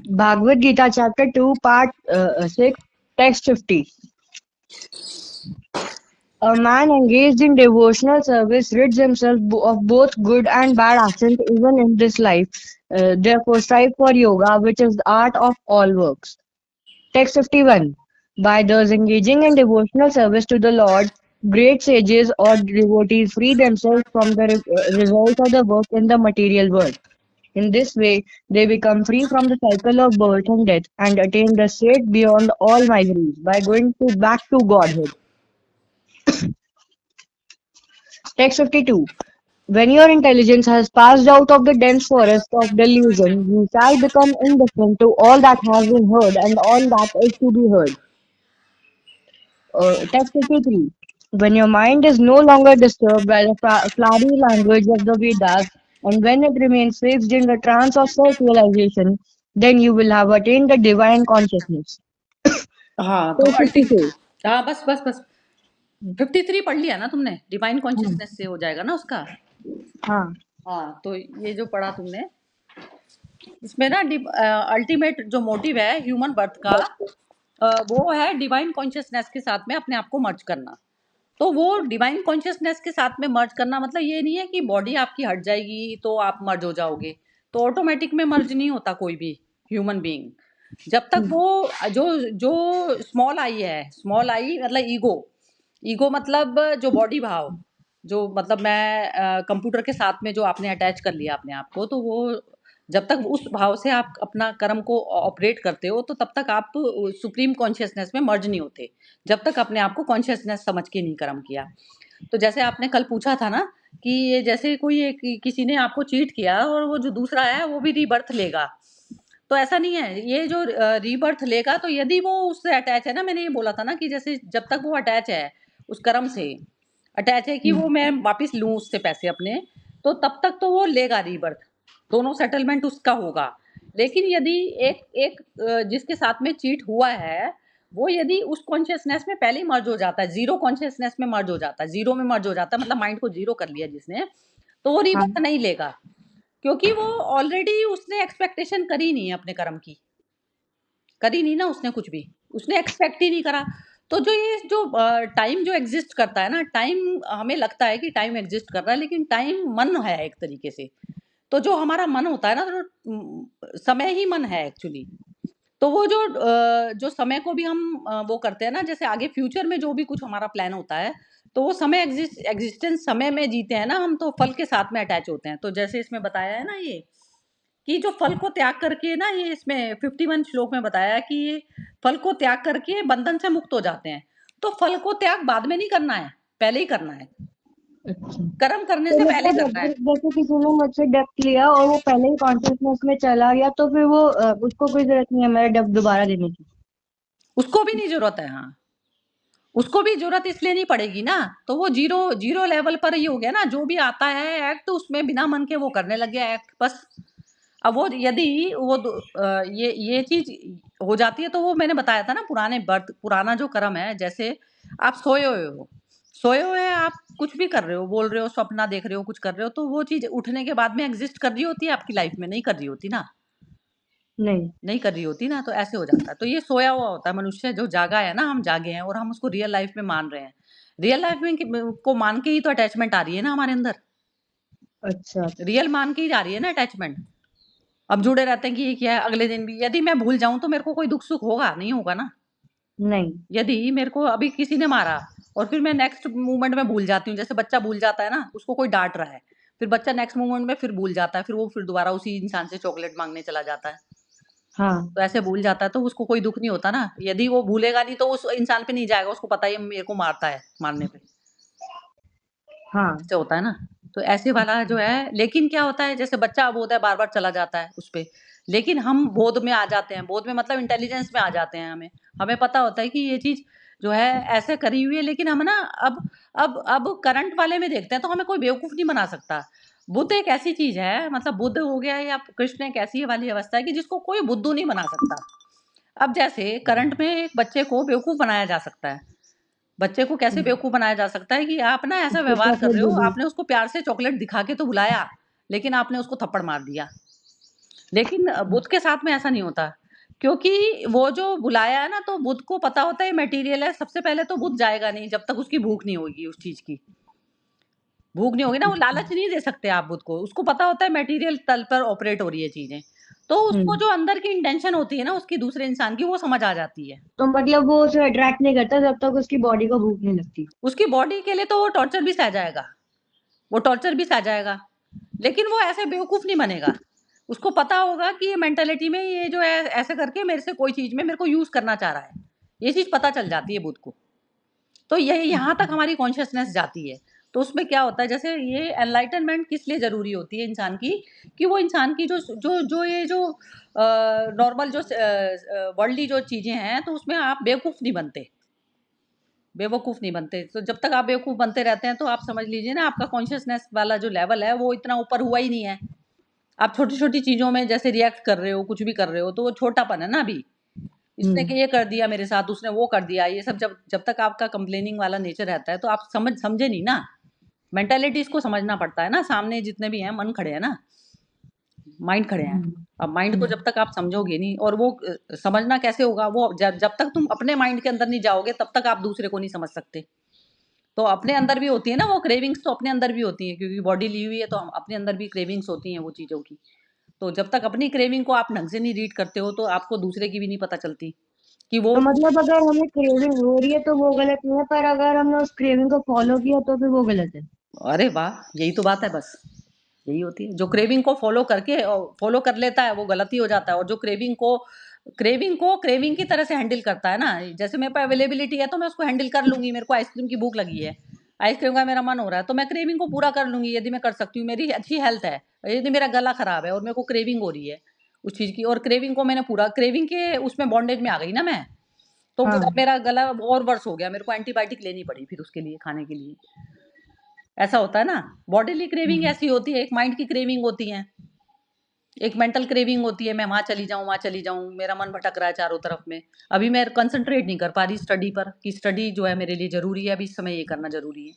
Bhagavad Gita, chapter 2, part 6, text 50. A man engaged in devotional service rids himself of both good and bad actions even in this life. Therefore, strive for yoga, which is the art of all works. Text 51. By thus engaging in devotional service to the Lord, great sages or devotees free themselves from the results of the work in the material world. In this way, they become free from the cycle of birth and death and attain the state beyond all miseries by going back to Godhead. Text 52. When your intelligence has passed out of the dense forest of delusion, you shall become indifferent to all that has been heard and all that is to be heard. Text 53. When your mind is no longer disturbed by the flowery language of the Vedas, and when it remains fixed in the trance of self-realization, then you will have attained the divine consciousness. हाँ तो Text 54. हाँ बस बस बस 53 पढ़ लिया ना तुमने, डिवाइन हाँ, कॉन्शियसनेस से हो जाएगा ना उसका। हाँ, हाँ तो ये जो पढ़ा तुमने, इसमें ना अल्टीमेट जो मोटिव है ह्यूमन बर्थ का, वो है डिवाइन कॉन्शियसनेस के साथ में अपने आप को मर्ज करना। तो वो डिवाइन कॉन्शियसनेस के साथ में मर्ज करना मतलब ये नहीं है कि बॉडी आपकी हट जाएगी तो आप मर्ज हो जाओगे। तो ऑटोमेटिक में मर्ज नहीं होता कोई भी ह्यूमन बीइंग। जब तक वो जो जो स्मॉल आई है, स्मॉल आई मतलब ईगो, ईगो मतलब जो बॉडी भाव, जो मतलब मैं कंप्यूटर के साथ में जो आपने अटैच कर लिया अपने आप को, तो वो जब तक उस भाव से आप अपना कर्म को ऑपरेट करते हो तो तब तक आप सुप्रीम कॉन्शियसनेस में मर्ज नहीं होते, जब तक अपने आप को कॉन्शियसनेस समझ के नहीं कर्म किया। तो जैसे आपने कल पूछा था ना कि ये जैसे कोई किसी ने आपको चीट किया और वो जो दूसरा है वो भी रीबर्थ लेगा, तो ऐसा नहीं है। ये जो रीबर्थ लेगा तो यदि वो उससे अटैच है ना, मैंने ये बोला था ना कि जैसे जब तक वो अटैच है उस कर्म से, अटैच है कि वो मैं वापस लूँ उससे पैसे अपने, तो तब तक तो वो लेगा रीबर्थ, दोनों सेटलमेंट उसका होगा। लेकिन यदि एक एक जिसके साथ में चीट हुआ है, वो यदि उस कॉन्शियसनेस में पहले ही मर्ज हो जाता है, जीरो कॉन्शियसनेस में मर्ज हो जाता है, जीरो में मर्ज हो जाता है, मतलब माइंड को जीरो कर लिया जिसने, तो वो हाँ, रीबर्थ नहीं लेगा, क्योंकि वो ऑलरेडी उसने एक्सपेक्टेशन करी नहीं है अपने कर्म की, करी नहीं ना उसने कुछ भी, उसने एक्सपेक्ट ही नहीं करा। तो जो ये जो टाइम जो एग्जिस्ट करता है ना, टाइम हमें लगता है कि टाइम एग्जिस्ट कर रहा है, लेकिन टाइम मन है एक तरीके से। तो जो हमारा मन होता है ना, तो समय ही मन है एक्चुअली। तो वो जो समय को भी हम वो करते हैं ना, जैसे आगे फ्यूचर में जो भी कुछ हमारा प्लान होता है, तो वो समय एग्जिस्टेंस समय में जीते हैं ना हम, तो फल के साथ में अटैच होते हैं। तो जैसे इसमें बताया है ना ये कि जो फल को त्याग करके ना, ये इसमें 51 श्लोक में बताया है कि ये फल को त्याग करके बंधन से मुक्त हो जाते हैं। तो फल को त्याग बाद में नहीं करना है, पहले ही करना है, अच्छा। कर्म करने तो से पहले मतलब करना है। जैसे किसी ने मुझसे डेप्थ लिया और वो पहले ही कॉन्शियसनेस में चला गया, तो फिर वो उसको कोई जरूरत नहीं है मेरा डेप्थ दोबारा देने की। उसको भी नहीं जरूरत है, हाँ, उसको भी जरूरत इसलिए नहीं पड़ेगी ना। तो वो जीरो जीरो लेवल पर ही हो गया ना, जो भी आता है एक्ट उसमें बिना मन के वो करने लग गया एक्ट बस। अब वो यदि वो ये चीज हो जाती है, तो वो मैंने बताया था ना, पुराने बर्थ पुराना जो कर्म है, जैसे आप सोए हुए हो, सोए हुए आप कुछ भी कर रहे हो, बोल रहे हो, सपना देख रहे हो, कुछ कर रहे हो, तो वो चीज उठने के बाद में एग्जिस्ट कर रही होती है आपकी लाइफ में, नहीं कर रही होती ना, नहीं। नहीं कर रही होती ना, तो ऐसे हो जाता है। तो ये सोया हुआ होता है मनुष्य, जो जागा है ना, हम जागे हैं और हम उसको रियल लाइफ में मान रहे हैं। रियल लाइफ में को मान के ही तो अटैचमेंट आ रही है ना हमारे अंदर, अच्छा। रियल मान के ही आ रही है ना अटैचमेंट। अब जुड़े रहते हैं कि ये क्या है, अगले दिन भी यदि मैं भूल जाऊं तो मेरे को कोई दुख सुख होगा नहीं, होगा ना। नहीं। यदि मेरे को अभी किसी ने मारा और फिर मैं नेक्स्ट मूवमेंट में भूल जाती हूँ, जैसे बच्चा भूल जाता है ना, उसको कोई डांट रहा है, फिर बच्चा नेक्स्ट मूवमेंट में फिर भूल जाता है, फिर वो फिर दोबारा उसी इंसान से चॉकलेट मांगने चला जाता है। हाँ। तो ऐसे भूल जाता है तो उसको कोई दुख नहीं होता ना। यदि वो भूलेगा नहीं तो उस इंसान पे नहीं जाएगा, उसको पता ही है मेरे को मारता है, मारने पे हाँ। ऐसे होता है ना। तो ऐसे वाला जो है, लेकिन क्या होता है, जैसे बच्चा अब होता है बार बार चला जाता है उस पे, लेकिन हम बोध में आ जाते हैं, बोध में मतलब इंटेलिजेंस में आ जाते हैं, हमें हमें पता होता है कि ये चीज जो है ऐसे करी हुई है, लेकिन हम ना अब करंट वाले में देखते हैं तो हमें कोई बेवकूफ नहीं बना सकता। बुद्ध एक ऐसी चीज है, मतलब बुद्ध हो गया या कृष्ण एक ऐसी वाली अवस्था है कि जिसको कोई बुद्धू नहीं बना सकता। अब जैसे करंट में एक बच्चे को बेवकूफ बनाया जा सकता है, बच्चे को कैसे बेवकूफ बनाया जा सकता है कि आप ना ऐसा उसको व्यवहार कर चॉकलेट रहे दे हो, दी। आपने उसको प्यार से चॉकलेट दिखा के तो बुलाया, लेकिन आपने उसको थप्पड़ मार दिया। लेकिन बुद्ध के साथ में ऐसा नहीं होता, क्योंकि वो जो बुलाया है ना, तो बुद्ध को पता होता है मटेरियल है। सबसे पहले तो बुद्ध जाएगा नहीं जब तक उसकी भूख नहीं होगी, उस चीज की भूख नहीं होगी ना, वो लालच नहीं दे सकते आप बुद्ध को। उसको पता होता है मटेरियल तल पर ऑपरेट हो रही है चीजें, तो उसको हम्म। जो अंदर की इंटेंशन होती है ना उसकी दूसरे इंसान की, वो समझ आ जाती है। तो मतलब वो उसे अट्रैक्ट नहीं करता जब तक उसकी बॉडी को भूख नहीं लगती। उसकी बॉडी के लिए तो वो टॉर्चर भी सह जाएगा, वो टॉर्चर भी सह जाएगा, लेकिन वो ऐसे बेवकूफ नहीं बनेगा। उसको पता होगा कि ये मेंटेलिटी में ये जो है ऐसे करके मेरे से कोई चीज में मेरे को यूज करना चाह रहा है, ये चीज पता चल जाती है बुद्ध को। तो ये यहाँ तक हमारी कॉन्शियसनेस जाती है। तो उसमें क्या होता है, जैसे ये एनलाइटनमेंट किस लिए जरूरी होती है इंसान की, कि वो इंसान की जो जो जो ये जो नॉर्मल जो वर्ल्डली जो चीजें हैं, तो उसमें आप बेवकूफ नहीं बनते, बेवकूफ नहीं बनते। तो जब तक आप बेवकूफ बनते रहते हैं, तो आप समझ लीजिए ना, आपका कॉन्शियसनेस वाला जो लेवल है वो इतना ऊपर हुआ ही नहीं है। आप छोटी छोटी चीजों में जैसे रिएक्ट कर रहे हो, कुछ भी कर रहे हो, तो वो छोटापन है ना अभी। इसने हम्म। कि ये कर दिया मेरे साथ, उसने वो कर दिया, ये सब जब जब तक आपका कंप्लेनिंग वाला नेचर रहता है, तो आप समझे नहीं ना। मेंटालिटी इसको समझना पड़ता है ना, सामने जितने भी हैं मन खड़े हैं ना, माइंड खड़े हैं। हम्म। अब माइंड को हम्म। जब तक आप समझोगे नहीं, और वो समझना कैसे होगा, वो जब तक तुम अपने माइंड के अंदर नहीं जाओगे तब तक आप दूसरे को नहीं समझ सकते। तो अपने अंदर भी होती है ना वो क्रेविंग्स, तो अपने अंदर भी होती है, क्योंकि बॉडी ली हुई है, तो हम अपने अंदर भी क्रेविंग्स होती हैं वो चीज़ों की। तो जब तक अपनी क्रेविंग को आप ढंग से नहीं रीड करते हो, तो आपको दूसरे की भी नहीं पता चलती कि वो। तो मतलब अगर हमें क्रेविंग हो रही है तो वो गलत नहीं है, पर अगर हमने उस क्रेविंग को फॉलो किया तो फिर वो गलत है। अरे वाह, यही तो बात है बस। यही होती है, जो क्रेविंग को फॉलो कर लेता है वो गलती हो जाता है, और जो क्रेविंग को क्रेविंग की तरह से हैंडल करता है ना, जैसे मेरे पास अवेलेबिलिटी है तो मैं उसको हैंडल कर लूंगी। मेरे को आइसक्रीम की भूख लगी है, आइसक्रीम का मेरा मन हो रहा है, तो मैं क्रेविंग को पूरा कर लूंगी यदि मैं कर सकती हूँ, मेरी अच्छी हेल्थ है। यदि मेरा गला खराब है और मेरे को क्रेविंग हो रही है उस चीज की, और क्रेविंग को मैंने पूरा, क्रेविंग के उसमें बॉन्डेज में आ गई ना मैं, तो अब हाँ। मेरा गला और वर्स हो गया, मेरे को एंटीबायोटिक लेनी पड़ी फिर उसके लिए, खाने के लिए। ऐसा होता है ना। बॉडीली क्रेविंग हम्म। ऐसी होती है, एक माइंड की क्रेविंग होती है, एक मेंटल क्रेविंग होती है, मैं वहां चली जाऊं, वहां चली जाऊं, मेरा मन भटक रहा है चारों तरफ में। अभी मैं कंसंट्रेट नहीं कर पा रही स्टडी पर, कि स्टडी जो है मेरे लिए जरूरी है, अभी इस समय ये करना जरूरी है।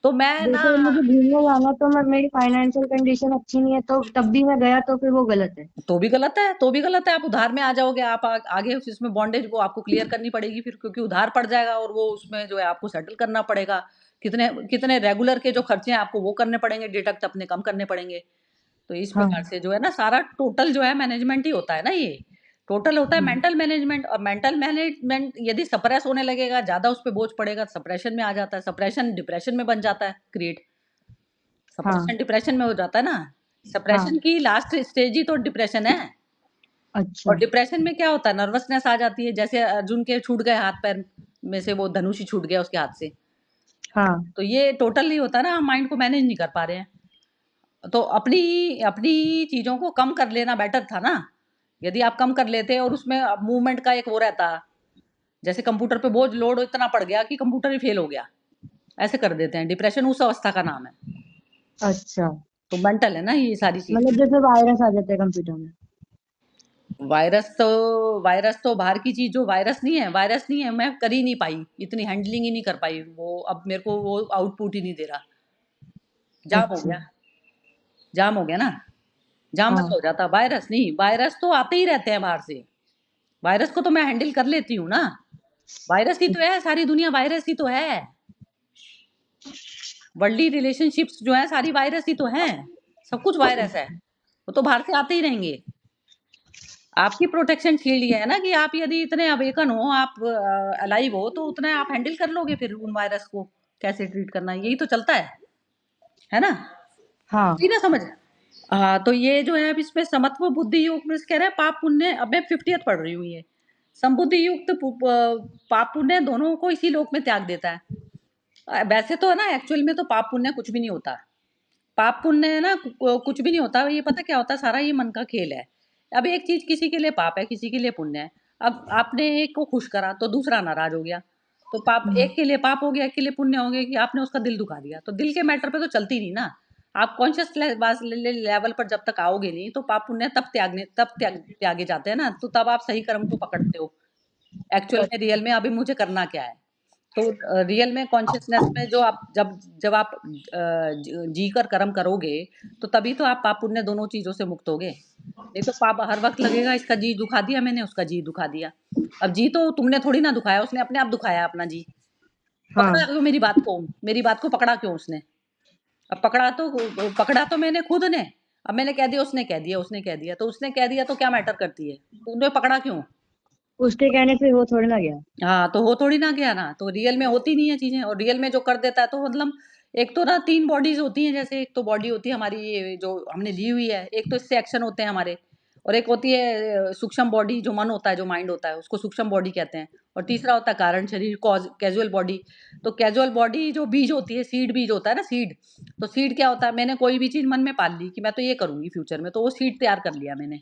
तो मैं ना, जैसे मुझे घूमने जाना, तो मैं मेरी फाइनेंशियल कंडीशन अच्छी नहीं है तो तब भी मैं गया तो फिर वो गलत है। तो भी गलत है, तो भी गलत है। आप उधार में आ जाओगे, आप आगे इसमें बॉन्डेज वो आपको क्लियर करनी पड़ेगी फिर, क्योंकि उधार पड़ जाएगा, और वो उसमें जो है आपको सेटल करना पड़ेगा। कितने कितने रेगुलर के जो खर्चे हैं आपको वो करने पड़ेंगे, डिडक्ट अपने कम करने पड़ेंगे। तो इस हाँ। प्रकार से जो है ना, सारा टोटल जो है मैनेजमेंट ही होता है ना, ये टोटल होता है हम्म। Mental management. और मेंटल मैनेजमेंट यदि सप्रेस होने लगेगा, ज्यादा उस पर बोझ पड़ेगा, सप्रेशन में आ जाता है, सप्रेशन डिप्रेशन में बन जाता है, क्रिएट हाँ। सप्रेशन डिप्रेशन में हो जाता है ना। सप्रेशन हाँ। की लास्ट स्टेज ही तो डिप्रेशन है। और अच्छा। डिप्रेशन में क्या होता है, नर्वसनेस आ जाती है, जैसे अर्जुन के छूट गए हाथ पैर में से, वो धनुष ही छूट गया उसके हाथ से। हाँ। तो ये टोटल नहीं होता ना, हम माइंड को मैनेज नहीं कर पा रहे हैं। तो अपनी अपनी चीजों को कम कर लेना बेटर था ना। यदि आप कम कर लेते और उसमें मूवमेंट का एक वो रहता, जैसे कंप्यूटर पे बोझ लोड इतना पड़ गया कि कंप्यूटर ही फेल हो गया, ऐसे कर देते हैं। डिप्रेशन उस अवस्था का नाम है। अच्छा। तो मेंटल है ना ये सारी चीज। मतलब जैसे वायरस आ जाते हैं कंप्यूटर में। वायरस तो बाहर की चीज, जो वायरस नहीं है, मैं कर ही नहीं पाई, इतनी हैंडलिंग ही नहीं कर पाई वो, अब मेरे को वो आउटपुट ही नहीं दे रहा, जाम हो अच्छा। गया। जाम हो गया ना, जाम बंद हाँ। हो जाता। वायरस नहीं, वायरस तो आते ही रहते हैं बाहर से, वायरस को तो मैं हैंडल कर लेती हूँ ना। वायरस ही तो है, सारी दुनिया वायरस ही तो है। वर्ल्डली रिलेशनशिप्स जो है सारी वायरस ही तो हैं, सब कुछ वायरस है। वो तो बाहर से आते ही रहेंगे। आपकी प्रोटेक्शन शील्ड ये है ना, कि आप यदि इतने अवेकन हो, आप अलाइव हो, तो उतने आप हैंडल कर लोगे फिर उन वायरस को, कैसे ट्रीट करना है, यही तो चलता है ना। हाँ। ठीक है समझ। हाँ, तो ये जो है अब इसमें समत्व बुद्धि युग में कह रहे हैं पाप पुण्य, अब मैं 50th पढ़ रही हूँ ये। संबुद्धि युक्त पाप पुण्य दोनों को इसी लोक में त्याग देता है। वैसे तो है ना, एक्चुअल में तो पाप पुण्य कुछ भी नहीं होता। पाप पुण्य है ना, कुछ भी नहीं होता। ये पता क्या होता है, सारा ये मन का खेल है। अब एक चीज किसी के लिए पाप है, किसी के लिए पुण्य है। अब आपने एक को खुश करा तो दूसरा नाराज हो गया, तो पाप हम्म। एक के लिए पाप हो गया, एक के लिए पुण्य हो गया, कि आपने उसका दिल दुखा दिया। तो दिल के मैटर पे तो चलती नहीं ना। आप कॉन्शियस लेवल पर जब तक आओगे नहीं, तो पाप पुण्य तब त्यागे जाते हैं ना, तो तब आप सही कर्म को पकड़ते हो, एक्चुअल में रियल में अभी मुझे करना क्या है। तो रियल में कॉन्शियसनेस में जो आप जब जब आप जी कर कर्म करोगे तो तभी तो आप पाप पुण्य दोनों चीजों से मुक्त होगे। नहीं तो पाप हर वक्त लगेगा, इसका जी दुखा दिया मैंने, उसका जी दुखा दिया। अब जी तो तुमने थोड़ी ना दुखाया, उसने अपने आप दुखाया अपना जी। पकड़ा हाँ, क्यों मेरी बात को पकड़ा क्यों उसने? अब पकड़ा तो मैंने खुद ने। अब मैंने कह दिया, उसने कह दिया, उसने कह दिया, तो उसने कह दिया तो क्या मैटर करती है? तुमने पकड़ा क्यों? उसके कहने से वो थोड़ी ना गया। हाँ, तो हो थोड़ी ना गया ना, तो रियल में होती नहीं है चीज़ें, और रियल में जो कर देता है तो मतलब एक तो ना 3 बॉडीज़ होती हैं, जैसे एक तो बॉडी होती है हमारी ये जो हमने ली हुई है, एक तो इससे एक्शन होते हैं हमारे, और एक होती है सूक्ष्म बॉडी जो मन होता है, जो माइंड होता है, उसको सूक्ष्म बॉडी कहते हैं, और तीसरा होता है कारण शरीर कॉज़ कैज़ुअल बॉडी। तो कैज़ुअल बॉडी जो बीज होती है, सीड बीज होता है ना सीड, तो सीड क्या होता है, मैंने कोई भी चीज़ मन में पाल ली कि मैं तो ये करूँगी फ्यूचर में, तो वो सीड तैयार कर लिया मैंने।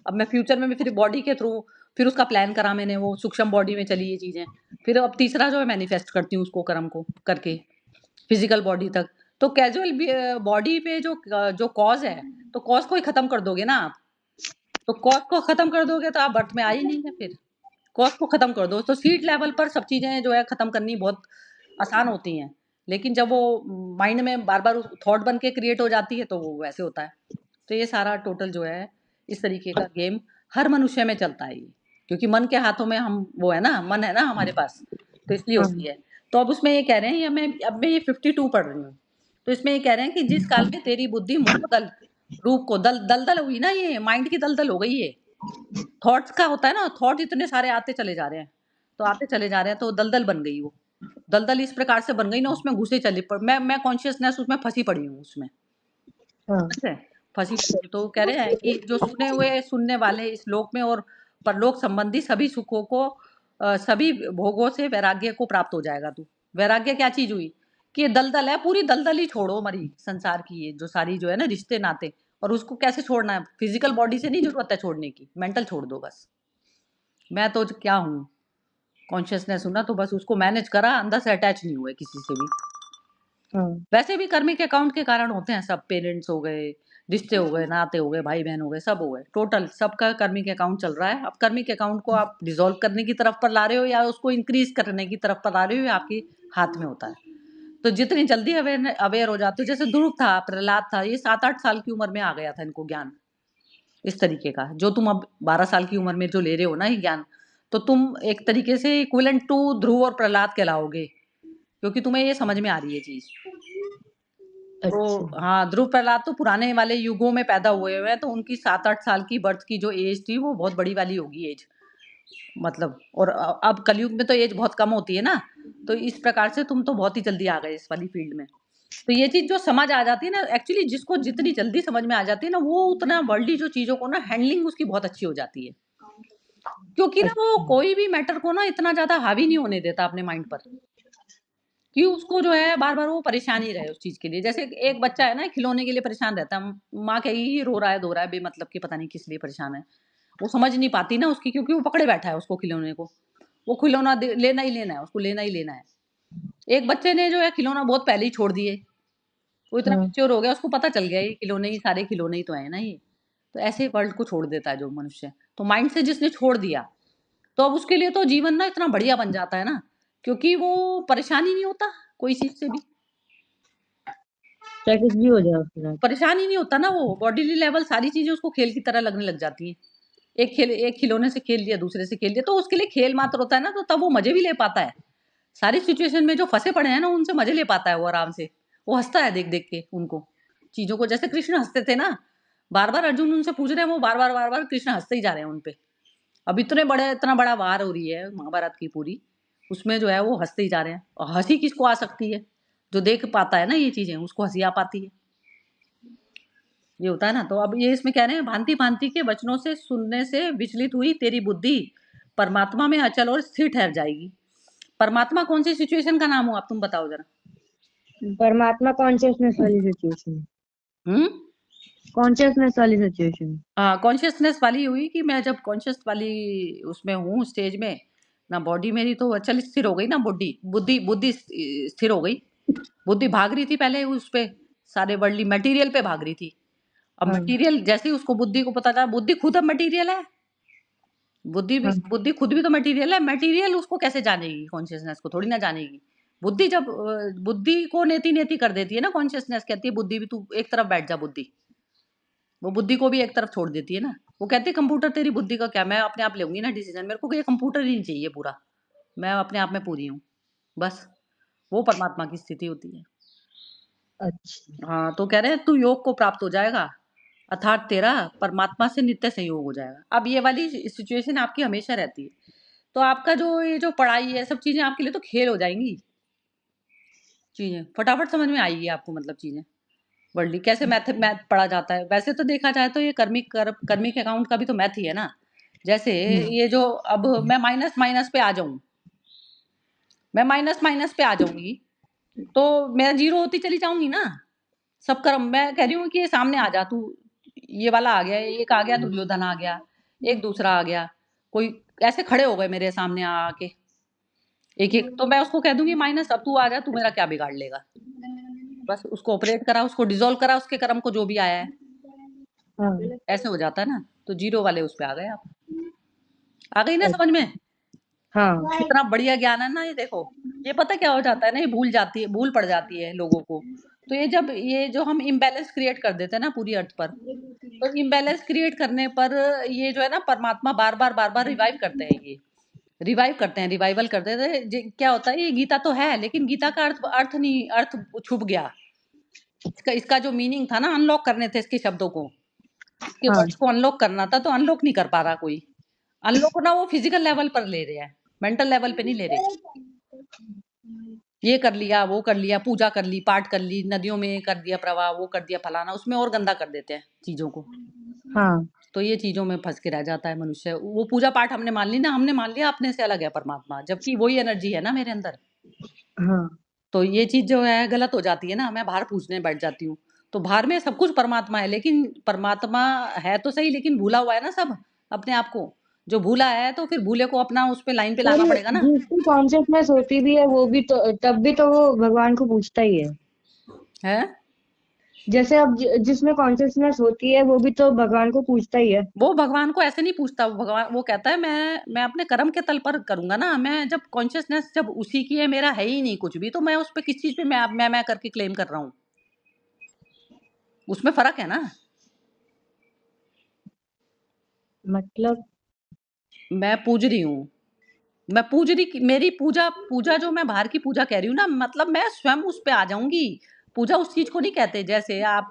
अब मैं फ्यूचर में भी फिर बॉडी के थ्रू फिर उसका प्लान करा मैंने, वो सूक्ष्म बॉडी में चली ये चीज़ें। फिर अब तीसरा जो है मैनिफेस्ट करती हूँ उसको कर्म को करके फिजिकल बॉडी तक। तो कैजुअल बॉडी पे जो कॉज है, तो कॉज को ही खत्म कर दोगे ना आप। तो कॉज को खत्म कर दोगे तो आप बर्थ में आ ही नहीं है फिर। कॉज को खत्म कर दो तो सीट लेवल पर सब चीजें जो है खत्म करनी बहुत आसान होती हैं। लेकिन जब वो माइंड में बार बार थॉट बन के क्रिएट हो जाती है तो वो वैसे होता है। तो ये सारा टोटल जो है इस तरीके का गेम हर मनुष्य में चलता है ये। क्योंकि मन के हाथों में हम वो है ना, मन है ना हमारे पास, तो इसलिए हाँ, होती है। तो अब उसमें ये कह रहे हैं, ये मैं अब मैं ये 52 पढ़ रही हूँ। तो इसमें ये कह रहे हैं कि जिस काल में तेरी बुद्धि मोह दल रूप को दलदल हुई ना, ये माइंड की दलदल हो गई ये। थॉट्स का होता है ना, थॉट इतने सारे आते चले जा रहे हैं, तो आते चले जा रहे हैं, तो दलदल बन गई वो। दलदल इस प्रकार से बन गई ना, उसमें घुसे चली पड़ मैं कॉन्शियसनेस उसमें फंसी पड़ी हूँ उसमें। हाँ। समझ रहे? फंसी पड़ी हूँ। तो कह रहे हैं कि जो सुनने वाले इस लोक में और परलोक संबंधी सभी सुखों को सभी भोगों से वैराग्य को प्राप्त हो जाएगा तू। वैराग्य क्या चीज हुई? कि ये दलदल है, पूरी दलदल ही छोड़ो मरी संसार की, ये जो सारी जो है ना रिश्ते नाते। और उसको कैसे छोड़ना है? फिजिकल बॉडी से नहीं जरूरत है छोड़ने की, मेंटल छोड़ दो बस। मैं तो क्या हूँ, कॉन्शियसनेस हूँ ना, तो बस उसको मैनेज करा, अंदर से अटैच नहीं हुए किसी से भी। हाँ, वैसे भी कर्मिक अकाउंट के कारण होते हैं सब, पेरेंट्स हो गए, रिश्ते हो गए, नाते हो गए, भाई बहन हो गए, सब हो गए, टोटल सबका कर्मिक अकाउंट चल रहा है। अब कर्मिक अकाउंट को आप डिसॉल्व करने की तरफ पर ला रहे हो या उसको इंक्रीज करने की तरफ पर ला रहे हो, ये आपके हाथ में होता है। तो जितनी जल्दी अवेयर हो जाते हो, जैसे ध्रुव था, प्रहलाद था, ये 7-8 साल की उम्र में आ गया था इनको ज्ञान इस तरीके का। जो तुम अब 12 साल की उम्र में जो ले रहे हो ना ये ज्ञान, तो तुम एक तरीके से इक्विवेलेंट टू ध्रुव और प्रहलाद कहलाओगे, क्योंकि तुम्हें ये समझ में आ रही है चीज। तो अच्छा। हाँ, ध्रुव प्रहलाद तो पुराने वाले युगों में पैदा हुए हुए हैं, तो उनकी 7-8 साल की बर्थ की जो एज थी वो बहुत बड़ी वाली होगी एज, मतलब। और अब कलयुग में तो एज बहुत कम होती है ना, तो इस प्रकार से तुम तो बहुत ही जल्दी आ गए इस वाली फील्ड में। तो ये चीज जो समझ आ जाती है ना, एक्चुअली जिसको जितनी जल्दी समझ में आ जाती है ना, वो उतना वर्ल्डली जो चीजों को ना हैंडलिंग उसकी बहुत अच्छी हो जाती है। क्योंकि ना वो अच्छा। कोई भी मैटर को ना इतना ज्यादा हावी नहीं होने देता अपने माइंड पर, कि उसको जो है बार बार वो परेशान ही रहे उस चीज के लिए। जैसे एक बच्चा है ना, खिलौने के लिए परेशान रहता है, माँ कहेगी रो रहा है धो रहा है बेमतलब की, पता नहीं किस लिए परेशान है। वो समझ नहीं पाती ना उसकी, क्योंकि वो पकड़े बैठा है उसको खिलौने को। वो खिलौना लेना ही लेना है, उसको लेना ही लेना है। एक बच्चे ने जो है खिलौना बहुत पहले ही छोड़ दिए, वो इतना हाँ, मैच्योर हो गया, उसको पता चल गया ये खिलौने ही सारे खिलौने ही तो है ना ये। तो ऐसे वर्ल्ड को छोड़ देता है जो मनुष्य। तो माइंड से जिसने छोड़ दिया, तो अब उसके लिए तो जीवन ना इतना बढ़िया बन जाता है ना, क्योंकि वो परेशान ही नहीं होता कोई चीज से भी। चाहे कुछ भी हो जाए उसके साथ। परेशान ही नहीं होता ना वो, बॉडीली लेवल सारी चीजें उसको खेल की तरह लगने लग जाती हैं। एक खिलौने से खेल लिया, दूसरे से खेल लिया, तो उसके लिए खेल मात्र होता है ना, तो तब वो मजे भी ले पाता है। सारी सिचुएशन में जो फंसे पड़े हैं ना, उनसे मजे ले पाता है वो आराम से। वो हंसता है देख देख के उनको चीजों को, जैसे कृष्ण हंसते थे ना। बार बार अर्जुन उनसे पूछ रहे हैं, वो बार बार कृष्ण हंसते ही जा रहे हैं उनपे। अब इतना बड़ा वार हो रही है महाभारत की पूरी, उसमें जो है वो हंसते ही जा रहे हैं। और हंसी किसको आ सकती है? जो देख पाता है ना ये चीजें, उसको हंसी आ पाती है। ये होता है ना। तो अब ये इसमें कह रहे हैं, भांति भांति के वचनों से सुनने से विचलित हुई तेरी बुद्धि परमात्मा में अचल और स्थिर ठहर जाएगी। परमात्मा कौन सी सिचुएशन का नाम हो, आप तुम बताओ जरा। परमात्मा कॉन्शियसनेस वाली सिचुएशन। हम्म। कॉन्शियसनेस वाली सिचुएशन। हाँ, कॉन्शियसनेस वाली हुई कि मैं जब कॉन्शियस वाली उसमें हूँ स्टेज में ना, बॉडी मेरी तो अचल स्थिर हो गई ना, बुद्धि बुद्धि बुद्धि स्थिर हो गई। बुद्धि भाग रही थी पहले उस पे, सारे वर्ल्डली मटेरियल पे भाग रही थी। अब हाँ, मटेरियल जैसे ही उसको बुद्धि को पता चला बुद्धि खुद अब मटेरियल है, हाँ बुद्धि खुद भी तो मटेरियल है। मटेरियल उसको कैसे जानेगी, कॉन्शियसनेस को थोड़ी ना जानेगी। बुद्धि जब बुद्धि को नेति नेति कर देती है ना, कॉन्शियसनेस कहती है बुद्धि भी तू एक तरफ बैठ जा, बुद्धि वो बुद्धि को भी एक तरफ छोड़ देती है ना। वो कहती है कंप्यूटर तेरी बुद्धि का क्या, मैं अपने आप लूंगी ना डिसीजन, मेरे को ये कंप्यूटर ही नहीं चाहिए पूरा, मैं अपने आप में पूरी हूँ बस। वो परमात्मा की स्थिति होती है। अच्छा। हाँ, तो कह रहे हैं तू योग को प्राप्त हो जाएगा, अर्थात तेरा परमात्मा से नित्य संयोग हो जाएगा। अब ये वाली सिचुएशन आपकी हमेशा रहती है, तो आपका जो ये जो पढ़ाई है सब चीजें आपके लिए तो खेल हो जाएंगी। चीजें फटाफट समझ में आएगी आपको, मतलब चीजें वर्ल्डली कैसे मैथ पढ़ा जाता है। वैसे तो देखा जाए तो ये कर्मिक अकाउंट का भी तो मैथ ही है ना। जैसे हम्म। ये जो अब मैं माइनस माइनस पे आ जाऊं, मैं माइनस माइनस पे आ जाऊंगी, तो मैं जीरो होती चली जाऊंगी ना। सब कर्म, मैं कह रही हूँ कि ये सामने आ जा तू, ये वाला आ गया, एक आ गया दुर्योधन आ गया, एक दूसरा आ गया, कोई ऐसे खड़े हो गए मेरे सामने आके एक एक, तो मैं उसको कह दूंगी माइनस, अब तू आ जा, तू मेरा क्या बिगाड़ लेगा। बस उसको ऑपरेट करा, उसको डिसॉल्व करा, उसके कर्म को जो भी आया है, हाँ। ऐसे हो जाता है ना। तो जीरो वाले उस पे आ गए आप। आ गई ना समझ में। अच्छा। हाँ। कितना बढ़िया ज्ञान है ना ये, देखो। ये पता क्या हो जाता है ना, ये भूल पड़ जाती है लोगों को। तो ये जब ये जो हम इम्बैलेंस क्रिएट कर देते हैं ना पूरी अर्थ पर, तो इम्बैलेंस क्रिएट करने पर ये जो है ना परमात्मा बार बार रिवाइव करते हैं। ये रिवाइव करते हैं, रिवाइवल करते हैं। क्या होता है, ये गीता तो है लेकिन गीता का अर्थ अर्थ नहीं, अर्थ छुप गया। इसका जो मीनिंग था ना, अनलॉक करने थे इसके शब्दों को, इसके हाँ। वर्ड्स को अनलॉक करना था, तो अनलॉक नहीं कर पा रहा कोई। अनलॉक ना वो फिजिकल लेवल पर ले रहे हैं, मेंटल लेवल पे नहीं ले रहे। ये कर लिया, वो कर लिया, पूजा कर ली, पाठ कर ली, नदियों में कर दिया प्रवाह, वो कर दिया फलाना, उसमें और गंदा कर देते हैं चीजों को। हाँ। तो ये चीजों में फंस के रह जाता है मनुष्य। वो पूजा पाठ हमने मान ली ना, हमने मान लिया अपने से अलग है परमात्मा, जबकि वही एनर्जी है ना मेरे अंदर। हाँ। तो ये चीज जो है गलत हो जाती है ना, मैं बाहर पूछने बैठ जाती हूँ। तो बाहर में सब कुछ परमात्मा है, लेकिन परमात्मा है तो सही, लेकिन भूला हुआ है ना सब अपने आप को। जो भूला है तो फिर भूले को अपना उस पे लाइन पे पर लाना पड़ेगा ना। जिसकी कॉन्शियसनेस होती भी है वो भी तो तब भी तो वो भगवान को पूछता ही है। है, जैसे अब जिसमें कॉन्शियसनेस होती है वो भी तो भगवान को पूछता ही है। वो भगवान को ऐसे नहीं पूछता। वो भगवान वो कहता है मैं अपने कर्म के तल पर करूंगा ना। मैं जब कॉन्शियसनेस जब उसी की है, मेरा है ही नहीं कुछ भी, तो मैं उस पे किस चीज पे मैं करके क्लेम कर रहा हूँ। उसमें फर्क है ना। मतलब। मैं पूज रही हूँ, मैं पूज रही, मेरी पूजा पूजा जो मैं बाहर की पूजा कह रही हूँ ना, मतलब मैं स्वयं उस पे आ जाऊंगी। पूजा उस चीज को नहीं कहते। जैसे आप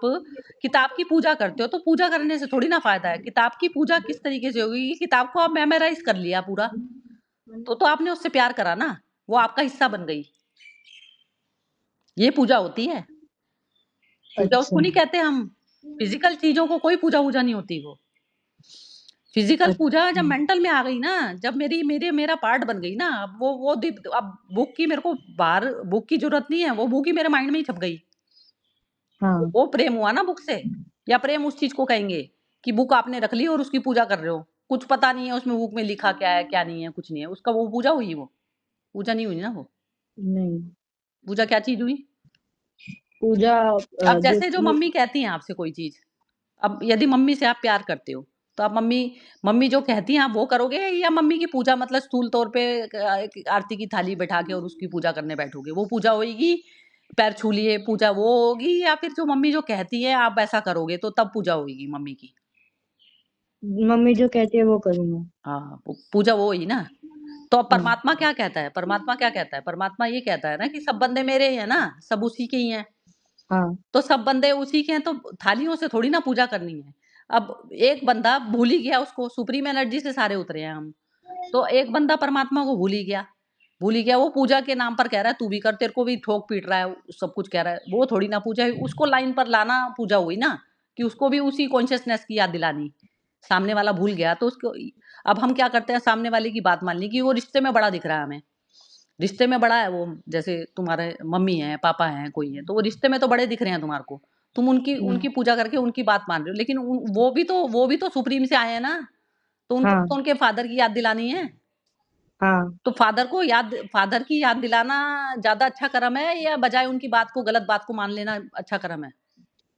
किताब की पूजा करते हो, तो पूजा करने से थोड़ी ना फायदा है। किताब की पूजा किस तरीके से होगी, कि किताब को आप मेमोराइज कर लिया पूरा, तो आपने उससे प्यार करा ना, वो आपका हिस्सा बन गई। ये पूजा होती है। पूजा अच्छा। उसको नहीं कहते हम। फिजिकल चीजों को कोई पूजा वूजा नहीं होती। वो फिजिकल पूजा जब अच्छा। मेंटल में आ गई ना, जब मेरा पार्ट बन गई ना, अब अब बुक की मेरे को बाहर बुक की जरूरत नहीं है, वो बुक ही मेरे माइंड में ही छप गई। हाँ। वो प्रेम हुआ ना बुक से। या प्रेम उस चीज को कहेंगे कि बुक आपने रख ली और उसकी पूजा कर रहे हो, कुछ पता नहीं है उसमें बुक में लिखा क्या है क्या नहीं है, कुछ नहीं है उसका, वो पूजा हुई। वो पूजा नहीं हुई ना। वो नहीं। पूजा क्या चीज हुई। पूजा अब जैसे जो जिसमें। मम्मी कहती हैं आपसे कोई चीज, अब यदि मम्मी से आप प्यार करते हो, तो आप मम्मी मम्मी जो कहती हैं आप वो करोगे, या मम्मी की पूजा मतलब स्थूल तौर पे एक आरती की थाली बैठा के और उसकी पूजा करने बैठोगे, वो पूजा होगी। पैर छू लिए पूजा वो होगी, या फिर जो मम्मी जो कहती है आप ऐसा करोगे तो तब पूजा होगी मम्मी की। मम्मी जो कहती है वो करूंगा। हाँ, पूजा वो हुई ना। तो अब हाँ। परमात्मा क्या कहता है, परमात्मा क्या कहता है, परमात्मा ये कहता है ना कि सब बंदे मेरे ही है ना, सब उसी के ही हैं। हाँ। तो सब बंदे उसी के हैं, तो थालियों से थोड़ी ना पूजा करनी है। अब एक बंदा भूल ही गया, उसको सुप्रीम एनर्जी से सारे उतरे हैं हम। तो एक बंदा परमात्मा को भूल ही गया, वो पूजा के नाम पर कह रहा है तू भी कर, तेरे को भी ठोक पीट रहा है, सब कुछ कह रहा है, वो थोड़ी ना पूजा है। उसको लाइन पर लाना पूजा हुई ना, कि उसको भी उसी कॉन्शियसनेस की याद दिलानी। सामने वाला भूल गया तो उसको, अब हम क्या करते हैं, सामने वाले की बात मान ली कि वो रिश्ते में बड़ा दिख रहा है हमें। रिश्ते में बड़ा है वो, जैसे तुम्हारे मम्मी है पापा है कोई है, तो वो रिश्ते में तो बड़े दिख रहे हैं तुम्हारे को। तुम उनकी हम्म। उनकी पूजा करके उनकी बात मान रहे हो, लेकिन वो भी तो सुप्रीम से आए हैं ना। तो उनको हाँ। तो उनके फादर की याद दिलानी है। हाँ। तो फादर की याद दिलाना ज्यादा अच्छा कर्म है, या बजाय उनकी बात को, गलत बात को मान लेना अच्छा कर्म है।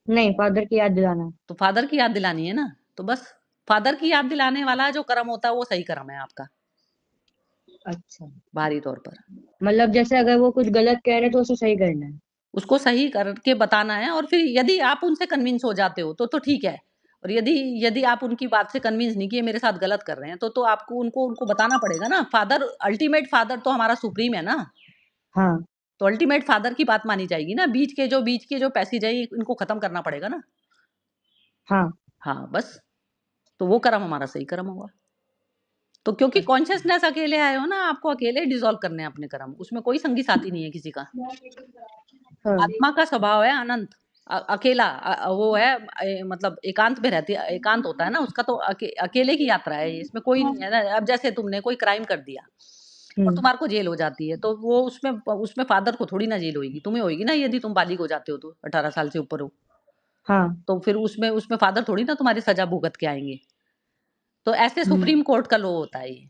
नहीं, फादर की याद दिलाना। तो फादर की याद दिलानी है ना। तो बस फादर की याद दिलाने वाला जो कर्म होता है वो सही कर्म है आपका, अच्छा, बाहरी तौर पर। मतलब जैसे अगर वो कुछ गलत कह रहे हैं तो उसे सही करना है। उसको सही करके बताना है, और फिर यदि आप उनसे कन्विंस हो जाते हो तो ठीक है। और यदि यदि आप उनकी बात से कन्विंस नहीं किए मेरे साथ गलत कर रहे हैं तो आपको उनको उनको बताना पड़ेगा ना। फादर, अल्टीमेट फादर तो हमारा सुप्रीम है ना। हाँ तो अल्टीमेट फादर की बात मानी जाएगी ना। बीच के जो पैसेज है इनको खत्म करना पड़ेगा ना। हाँ। हाँ बस, तो वो कर्म हमारा सही कर्म होगा। तो क्योंकि अच्छा। कॉन्शियसनेस अकेले आए हो ना, आपको अकेले डिसॉल्व करने हैं अपने कर्म, उसमें कोई संगी साथी नहीं है किसी का। हाँ आत्मा का स्वभाव है अनंत, अकेला, वो है, मतलब एकांत में रहती है, एकांत होता है ना उसका, तो अकेले की यात्रा है ये, इसमें कोई नहीं है ना। अब जैसे तुमने कोई क्राइम कर दिया और हम्म। तुम्हारे को जेल हो जाती है, तो वो उसमें उसमें फादर को थोड़ी ना जेल होगी, तुम्हें होगी ना, यदि तुम बालिग हो जाते हो तो 18 साल से ऊपर हो। हाँ। तो फिर उसमें उसमें फादर थोड़ी ना तुम्हारी सजा भुगत के आएंगे। तो ऐसे हम्म। सुप्रीम कोर्ट का लॉ होता है ये।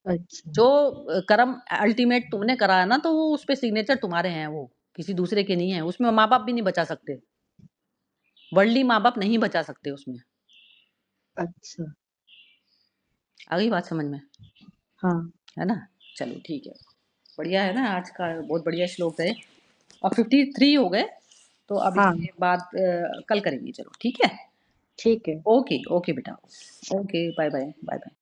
अच्छा। जो कर्म अल्टीमेट तुमने करा है ना, तो वो उस पे सिग्नेचर तुम्हारे हैं, वो किसी दूसरे के नहीं है। उसमें माँ बाप भी नहीं बचा सकते, वर्ल्डली माँ बाप नहीं बचा सकते उसमें। अच्छा। आ गई बात समझ में? हाँ है ना? चलो ठीक है, बढ़िया है ना, आज का बहुत बढ़िया श्लोक है। अब 53 हो गए, तो अब हाँ। इसके बाद कल करेंगे, चलो ठीक है। ठीक है। ओके ओके बेटा, okay, bye bye, bye bye.